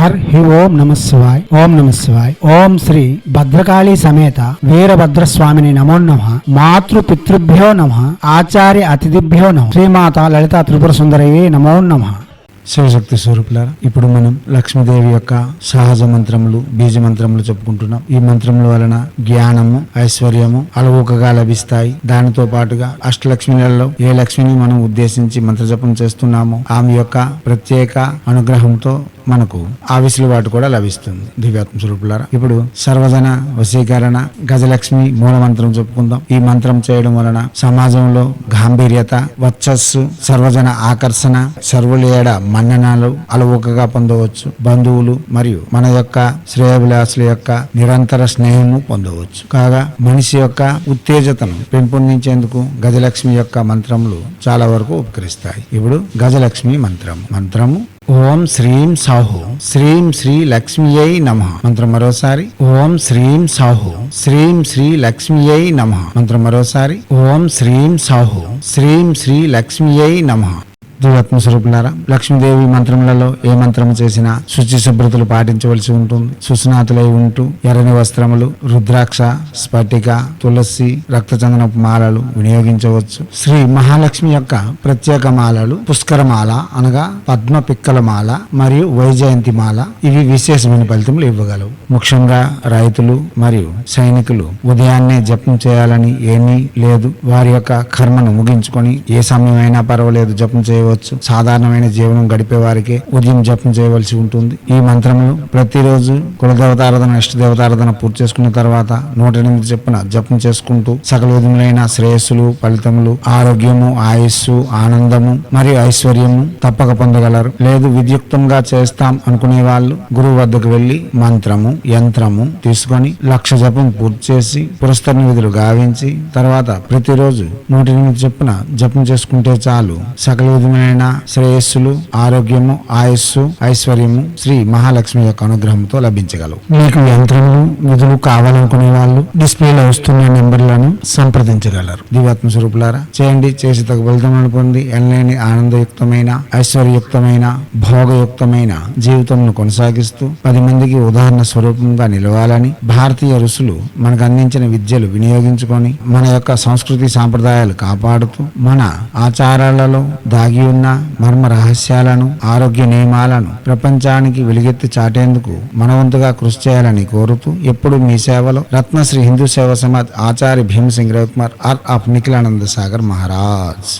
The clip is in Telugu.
హి ఓం నమ శివాయ్. ఓం నమ శివాయ్. ఓం శ్రీ భద్రకాళీ సమేత వీరభద్రస్వామిని నమో నమః. మాతృ పితృభ్యో నమః. ఆచార్య అతిథిభ్యో నమః. శ్రీమాత లలితా త్రిపుర సుందరయే నమో నమః. శివశక్తి స్వరూపులారా, ఇప్పుడు మనం లక్ష్మీదేవి యొక్క సహజ మంత్రములు, బీజ మంత్రములు చెప్పుకుంటున్నాం. ఈ మంత్రముల వలన జ్ఞానము, ఐశ్వర్యము అలవోకగా లభిస్తాయి. దానితో పాటుగా అష్టలక్ష్మిలలో ఏ లక్ష్మిని మనం ఉద్దేశించి మంత్రజపం చేస్తున్నామో ఆమె యొక్క ప్రత్యేక అనుగ్రహంతో మనకు ఆ వెసులుబాటు కూడా లభిస్తుంది. దివ్యాత్మ స్వరూపులారా, ఇప్పుడు సర్వజన వశీకరణ గజలక్ష్మి మూల మంత్రం చెప్పుకుందాం. ఈ మంత్రం చేయడం వలన సమాజంలో గాంభీర్యత, వర్చస్సు, సర్వజన ఆకర్షణ, సర్వులేడ మన్ననాలు అలవోకగా పొందవచ్చు. బంధువులు మరియు మన యొక్క శ్రేయభిలాషుల యొక్క నిరంతర స్నేహము పొందవచ్చు. కాగా మనిషి యొక్క ఉత్తేజతను పెంపొందించేందుకు గజలక్ష్మి యొక్క మంత్రములు చాలా వరకు ఉపకరిస్తాయి. ఇప్పుడు గజలక్ష్మి మంత్రము ఓం శ్రీం సౌహు శ్రీం శ్రీ లక్ష్మీయై నమః. మంత్రం మరోసారి ఓం శ్రీం సౌహు శ్రీం శ్రీ లక్ష్మీయై నమః. మంత్రం మరోసారి ఓం శ్రీం సౌహు శ్రీం శ్రీ లక్ష్మీయై నమః. దివ్యాత్మ స్వరూపులారా, లక్ష్మీదేవి మంత్రములలో ఏ మంత్రము చేసినా శుచి శుభ్రతలు పాటించవలసి ఉంటుంది. సుస్నాతులై ఉంటూ ఎర్రని వస్త్రములు, రుద్రాక్ష, స్ఫటిక, తులసి, రక్తచందనపు మాలలు వినియోగించవచ్చు. శ్రీ మహాలక్ష్మి యొక్క ప్రత్యేక మాలలు పుష్కరమాల అనగా పద్మ పిక్కల మాల మరియు వైజయంతి మాల. ఇవి విశేషమైన ఫలితములు ఇవ్వగలవు. ముఖ్యంగా రైతులు మరియు సైనికులు ఉదయాన్నే జపం చేయాలని ఏమీ లేదు. వారి యొక్క కర్మను ముగించుకొని ఏ సమయమైనా పర్వాలేదు జపం చేయవచ్చు. సాధారణమైన జీవనం గడిపే వారికి ఉదయం జపం చేయవలసి ఉంటుంది. ఈ మంత్రములు ప్రతిరోజు కులదేవతారాధన, ఇష్టదేవతారాధన పూర్తి చేసుకున్న తర్వాత 108 చెప్పున జపం చేసుకుంటూ సకల విధములైన శ్రేయస్సులు, ఫలితములు, ఆరోగ్యము, ఆయుస్సు, ఆనందము మరియు ఐశ్వర్యము తప్పక పొందగలరు. లేదు విద్యుక్తంగా చేస్తాం అనుకునే వాళ్ళు గురువు వద్దకు వెళ్లి మంత్రము, యంత్రము తీసుకొని 1,00,000 జపం పూర్తి చేసి పురస్కరణ విధులు గావించి తర్వాత ప్రతిరోజు 108 చెప్పున జపం చేసుకుంటే చాలు. సకల విధమైన శ్రేయస్సులు, ఆరోగ్యము, ఆయుస్సు, ఐశ్వర్యము శ్రీ మహాలక్ష్మి యొక్క అనుగ్రహంతో లభించగలవు. మీకు యంత్రములు, నిధులు కావాలనుకునే వాళ్ళు డిస్ప్లేలో వస్తున్న నెంబర్లను సంప్రదించగలరు. దివ్యాత్మ స్వరూపులారా, చేయండి, చేసి తగు ఫలితములను పొంది ఎనలేని ఆనందయుక్తమైన, ఐశ్వర్యయుక్తమైన, భోగయుక్తమైన జీవితంను కొనసాగిస్తూ 10 మందికి ఉదాహరణ స్వరూపంగా నిలవాలని భారతీయ ఋషులు మనకు అందించిన విద్యలు వినియోగించుకొని మన యొక్క సంస్కృతి సాంప్రదాయాలు కాపాడుతూ మన ఆచారాలలో దాగి ఉన్న మర్మ రహస్యాలను, ఆరోగ్య నియమాలను ప్రపంచానికి వెలుగెత్తి చాటేందుకు మనవంతుగా కృషి చేయాలని కోరుతూ ఎప్పుడు మీ సేవలో రత్నశ్రీ హిందూ సేవా సమాజ్ ఆచార్య భీమసింగ్ రవికుమార్ ఆఫ్ నిఖిలానంద సాగర్ మహారాజ్.